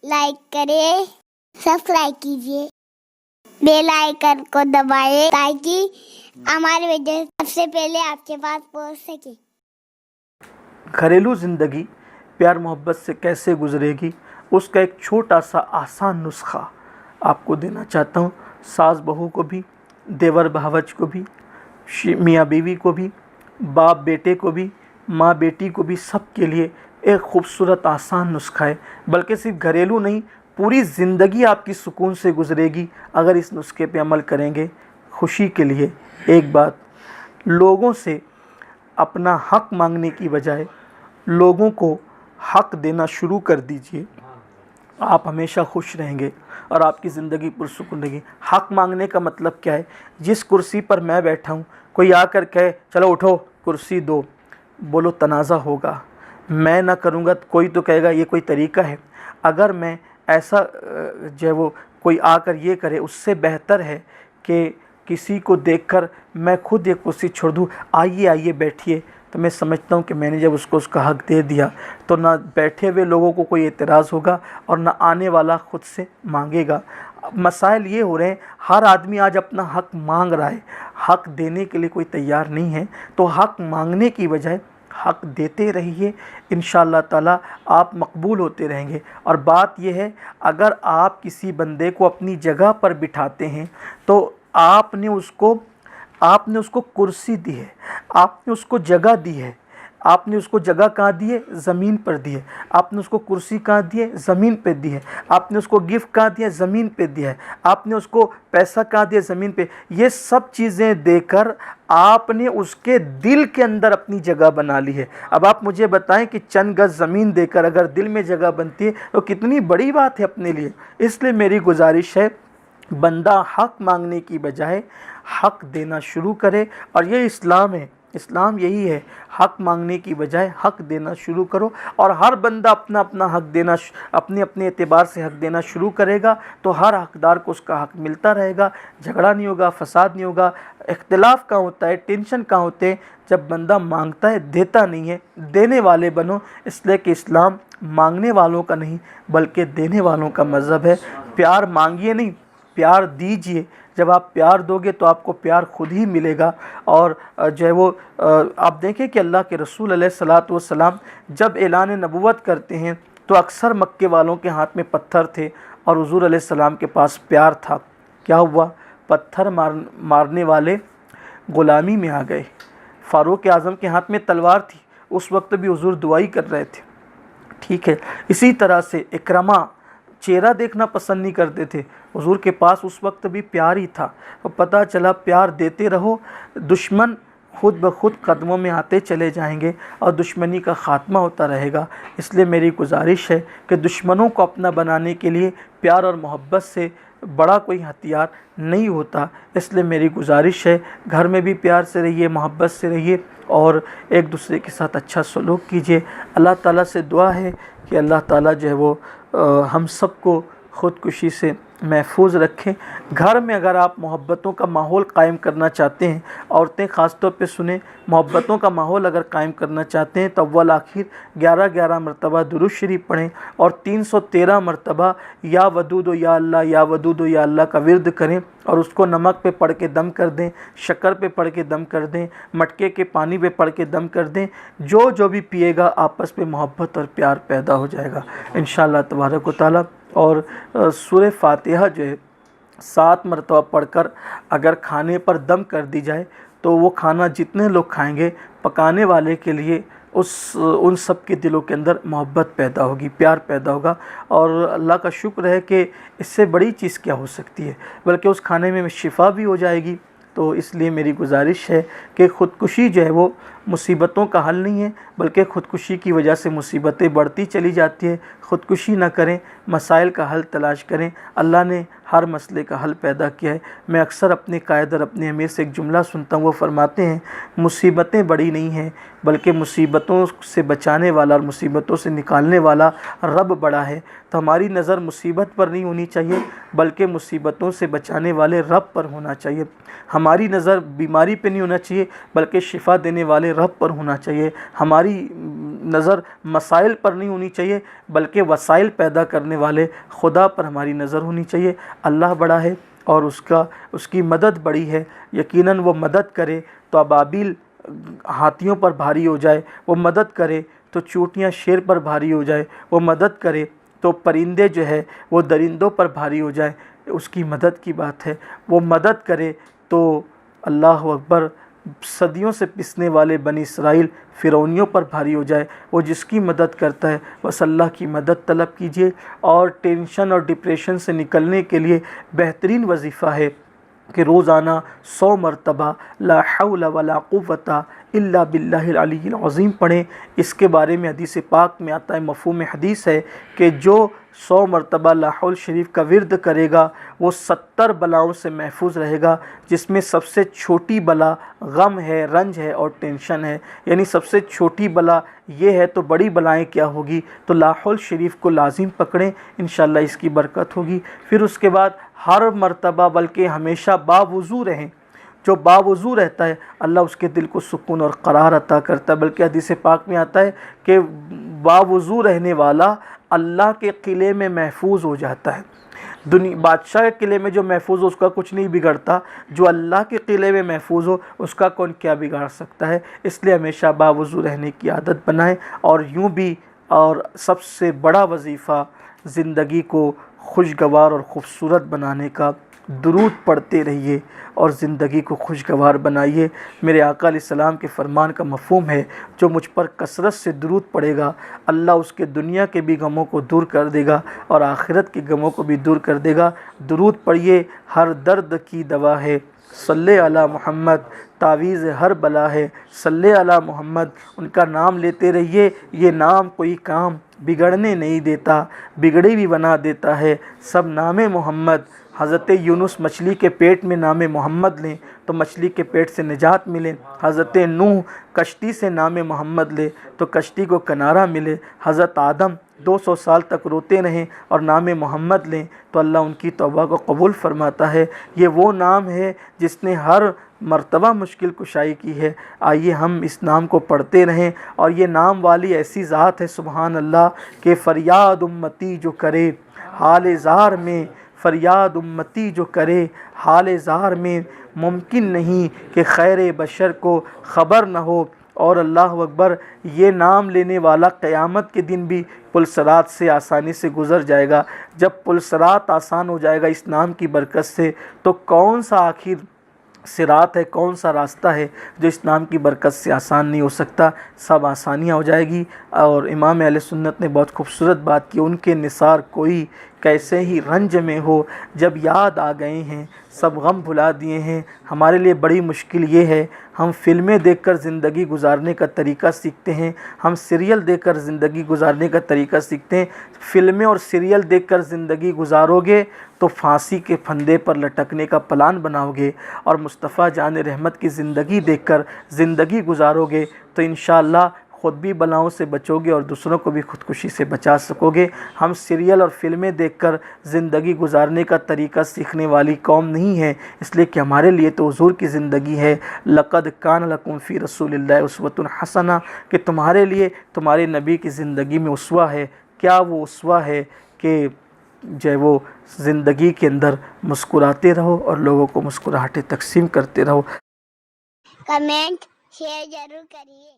Like करें, subscribe कीजिए, bell icon को दबाएं ताकि हमारे वीडियो सबसे पहले आपके पास पहुंच सके। घरेलू ज़िंदगी प्यार मोहब्बत से कैसे गुजरेगी, उसका एक छोटा सा आसान नुस्खा आपको देना चाहता हूँ। सास बहू को भी, देवर भावज को भी, मियाँ बीवी को भी, बाप बेटे को भी, माँ बेटी को भी, सबके लिए एक खूबसूरत आसान नुस्खा है। बल्कि सिर्फ घरेलू नहीं, पूरी ज़िंदगी आपकी सुकून से गुजरेगी अगर इस नुस्खे पे अमल करेंगे। खुशी के लिए एक बात, लोगों से अपना हक मांगने की बजाय लोगों को हक देना शुरू कर दीजिए। आप हमेशा खुश रहेंगे और आपकी ज़िंदगी पुरसुकून रहेगी। हक मांगने का मतलब क्या है? जिस कुर्सी पर मैं बैठा हूँ, कोई आकर कहे चलो उठो कुर्सी दो, बोलो तनाज़ा होगा। मैं ना करूँगा तो कोई तो कहेगा ये कोई तरीका है। अगर मैं ऐसा जो है वो कोई आकर ये करे, उससे बेहतर है कि किसी को देखकर मैं खुद ये कुर्सी छोड़ दूँ, आइए आइए बैठिए। तो मैं समझता हूँ कि मैंने जब उसको उसका हक दे दिया तो ना बैठे हुए लोगों को कोई एतराज़ होगा और ना आने वाला खुद से मांगेगा। मसाइल ये हो रहे हैं, हर आदमी आज अपना हक मांग रहा है, हक देने के लिए कोई तैयार नहीं है। तो हक मांगने की बजाय हक देते रहिए, इंशाअल्लाह ताला आप मकबूल होते रहेंगे। और बात यह है, अगर आप किसी बंदे को अपनी जगह पर बिठाते हैं तो आपने उसको कुर्सी दी है, आपने उसको जगह दी है। आपने उसको जगह कहाँ दी है? ज़मीन पर दी है। आपने उसको कुर्सी कहाँ दी है? ज़मीन पे दी है। आपने उसको गिफ्ट कहाँ दिया? ज़मीन पे दिया है। आपने उसको पैसा कहाँ दिया? ज़मीन पे। ये सब चीज़ें देकर आपने उसके दिल के अंदर अपनी जगह बना ली है। अब आप मुझे बताएं कि चंद गज ज़मीन देकर अगर दिल में जगह बनती है तो कितनी बड़ी बात है अपने लिए। इसलिए मेरी गुजारिश है, बंदा हक मांगने की बजाय हक देना शुरू करे। और ये इस्लाम है, इस्लाम यही है, हक मांगने की बजाय हक देना शुरू करो। और हर बंदा अपना अपना हक देना, अपने अपने एतबार से हक देना शुरू करेगा तो हर हकदार को उसका हक मिलता रहेगा। झगड़ा नहीं होगा, फसाद नहीं होगा। इख्तिलाफ कहाँ होता है, टेंशन कहाँ होते हैं? जब बंदा मांगता है, देता नहीं है। देने वाले बनो, इसलिए कि इस्लाम मांगने वालों का नहीं बल्कि देने वालों का मज़हब है। प्यार मांगिए नहीं, प्यार दीजिए। जब आप प्यार दोगे तो आपको प्यार खुद ही मिलेगा। और जो है वो आप देखें कि अल्लाह के रसूल अलैहिस्सलातु वस्सलाम जब ऐलान नबुव्वत करते हैं तो अक्सर मक्के वालों के हाथ में पत्थर थे और हुज़ूर अलैहिस्सलाम के पास प्यार था। क्या हुआ? पत्थर मारने वाले ग़ुलामी में आ गए। फ़ारूक आज़म के हाथ में तलवार थी, उस वक्त भी हुज़ूर दुआई कर रहे थे। ठीक है, इसी तरह से इकरमा चेहरा देखना पसंद नहीं करते थे, हुजूर के पास उस वक्त भी प्यार ही था। तो पता चला प्यार देते रहो, दुश्मन खुद ब खुद कदमों में आते चले जाएंगे और दुश्मनी का ख़ात्मा होता रहेगा। इसलिए मेरी गुजारिश है कि दुश्मनों को अपना बनाने के लिए प्यार और मोहब्बत से बड़ा कोई हथियार नहीं होता। इसलिए मेरी गुजारिश है, घर में भी प्यार से रहिए, मोहब्बत से रहिए और एक दूसरे के साथ अच्छा सलूक कीजिए। अल्लाह ताला से दुआ है कि अल्लाह ताला जो है वो हम सबको ख़ुदकुशी से महफूज रखें। घर में अगर आप मोहब्बतों का माहौल कायम करना चाहते हैं, औरतें ख़ास तौर पे सुने, मोहब्बतों का माहौल अगर कायम करना चाहते हैं तो अव्वल आखिर 11-11 मरतबा दुरूद शरीफ पढ़ें और 313 मरतबा या वदूद या अल्लाह या वदूद या अल्लाह का विर्द करें और उसको नमक पे पढ़ के दम कर दें, शक्कर पे पढ़ के दम कर दें, मटके के पानी पे पढ़ के दम कर दें। जो भी पिएगा आपस में मोहब्बत और प्यार पैदा हो जाएगा इंशाअल्लाह तबारक व तआला। और सूरह फातिहा जो है 7 मरतबा पढ़कर अगर खाने पर दम कर दी जाए तो वो खाना जितने लोग खाएंगे, पकाने वाले के लिए उन सब के दिलों के अंदर मोहब्बत पैदा होगी, प्यार पैदा होगा। और अल्लाह का शुक्र है कि इससे बड़ी चीज़ क्या हो सकती है, बल्कि उस खाने में शिफा भी हो जाएगी। तो इसलिए मेरी गुजारिश है कि ख़ुदकुशी जो है वो मुसीबतों का हल नहीं है, बल्कि ख़ुदकुशी की वजह से मुसीबतें बढ़ती चली जाती है। ख़ुदकुशी ना करें, मसाइल का हल तलाश करें। अल्लाह ने हर मसले का हल पैदा किया है। मैं अक्सर अपने कायद और अपने अमीर से एक जुमला सुनता हूँ, वो फरमाते हैं मुसीबतें बड़ी नहीं हैं, بلکہ مصیبتوں سے بچانے والا اور مصیبتوں سے نکالنے والا رب بڑا ہے۔ تو ہماری نظر مصیبت پر نہیں ہونی چاہیے بلکہ مصیبتوں سے بچانے والے رب پر ہونا چاہیے۔ ہماری نظر بیماری پہ نہیں ہونا چاہیے بلکہ شفا دینے والے رب پر ہونا چاہیے۔ ہماری نظر مسائل پر نہیں ہونی چاہیے بلکہ وسائل پیدا کرنے والے خدا پر ہماری نظر ہونی چاہیے۔ اللہ بڑا ہے اور اس کی مدد بڑی ہے۔ یقیناً وہ مدد کرے تو ابابیل ہاتھیوں پر بھاری ہو جائے، وہ مدد کرے تو چونٹیاں شیر پر بھاری ہو جائے، وہ مدد کرے تو پرندے جو ہے وہ درندوں پر بھاری ہو جائے، اس کی مدد کی بات ہے۔ وہ مدد کرے تو اللہ اکبر صدیوں سے پسنے والے بنی اسرائیل فرعونیوں پر بھاری ہو جائے۔ وہ جس کی مدد کرتا ہے بس اللہ کی مدد طلب کیجیے۔ اور ٹینشن اور ڈپریشن سے نکلنے کے لیے بہترین وظیفہ ہے کہ روزانہ 100 مرتبہ لا حول ولا قوت الا باللہ العلی العظیم پڑھیں۔ اس کے بارے میں حدیث پاک میں آتا ہے، مفہوم حدیث ہے کہ جو 100 مرتبہ لا حول شریف کا ورد کرے گا وہ 70 بلاؤں سے محفوظ رہے گا، جس میں سب سے چھوٹی بلا غم ہے، رنج ہے اور ٹینشن ہے۔ یعنی سب سے چھوٹی بلا یہ ہے تو بڑی بلائیں کیا ہوگی؟ تو لا حول شریف کو لازم پکڑیں، انشاءاللہ اس کی برکت ہوگی۔ پھر اس کے بعد ہر مرتبہ بلکہ ہمیشہ باوضو رہیں۔ جو باوضو رہتا ہے اللہ اس کے دل کو سکون اور قرار عطا کرتا ہے، بلکہ حدیث پاک میں آتا ہے کہ باوضو رہنے والا اللہ کے قلعے میں محفوظ ہو جاتا ہے۔ بادشاہ کے قلعے میں جو محفوظ ہو اس کا کچھ نہیں بگڑتا، جو اللہ کے قلعے میں محفوظ ہو اس کا کون کیا بگاڑ سکتا ہے؟ اس لیے ہمیشہ باوضو رہنے کی عادت بنائیں۔ اور یوں بھی اور سب سے بڑا وظیفہ زندگی کو خوشگوار اور خوبصورت بنانے کا، درود پڑھتے رہیے اور زندگی کو خوشگوار بنائیے۔ میرے آقا علیہ السلام کے فرمان کا مفہوم ہے، جو مجھ پر کثرت سے درود پڑھے گا اللہ اس کے دنیا کے بھی غموں کو دور کر دے گا اور آخرت کے غموں کو بھی دور کر دے گا۔ درود پڑھیے، ہر درد کی دوا ہے، صلی علی محمد، تعویذ ہر بلا ہے، صلی علی محمد۔ ان کا نام لیتے رہیے، یہ نام کوئی کام بگڑنے نہیں دیتا، بگڑی بھی بنا دیتا ہے۔ سب نام محمد۔ حضرت یونس مچھلی کے پیٹ میں نام محمد لیں تو مچھلی کے پیٹ سے نجات ملے۔ حضرت نوح کشتی سے نام محمد لے تو کشتی کو کنارہ ملے۔ حضرت آدم 200 سال تک روتے رہیں اور نام محمد لیں تو اللہ ان کی توبہ کو قبول فرماتا ہے۔ یہ وہ نام ہے جس نے ہر مرتبہ مشکل کشائی کی ہے۔ آئیے ہم اس نام کو پڑھتے رہیں، اور یہ نام والی ایسی ذات ہے سبحان اللہ کہ فریاد امتی جو کرے حال زار میں، فریاد امتی جو کرے حال زار میں، ممکن نہیں کہ خیر بشر کو خبر نہ ہو۔ اور اللہ اکبر، یہ نام لینے والا قیامت کے دن بھی پل صراط سے آسانی سے گزر جائے گا۔ جب پل صراط آسان ہو جائے گا اس نام کی برکت سے، تو کون سا آخر صراط ہے، کون سا راستہ ہے جو اس نام کی برکت سے آسان نہیں ہو سکتا؟ سب آسانیاں ہو جائے گی۔ اور امام اہل سنت نے بہت خوبصورت بات کی، ان کے نثار کوئی کیسے ہی رنج میں ہو، جب یاد آ گئے ہیں سب غم بھلا دیے ہیں۔ ہمارے لیے بڑی مشکل یہ ہے، ہم فلمیں دیکھ کر زندگی گزارنے کا طریقہ سیکھتے ہیں، ہم سیریل دیکھ کر زندگی گزارنے کا طریقہ سیکھتے ہیں۔ فلمیں اور سیریل دیکھ کر زندگی گزارو گے تو پھانسی کے پھندے پر لٹکنے کا پلان بناؤ گے، اور مصطفیٰ جان رحمت کی زندگی دیکھ کر زندگی گزارو گے تو انشاءاللہ خود بھی بلاؤں سے بچو گے اور دوسروں کو بھی خودکشی سے بچا سکو گے۔ ہم سیریل اور فلمیں دیکھ کر زندگی گزارنے کا طریقہ سیکھنے والی قوم نہیں ہے، اس لیے کہ ہمارے لیے تو حضور کی زندگی ہے۔ لقد کان لکم فی رسول اللہ اسوۃ حسنہ، کہ تمہارے لیے تمہارے نبی کی زندگی میں اسوہ ہے۔ کیا وہ اسوہ ہے کہ جو ہے وہ زندگی کے اندر مسکراتے رہو اور لوگوں کو مسکراہٹیں تقسیم کرتے رہو۔ کمنٹ شیئر ضرور کریے۔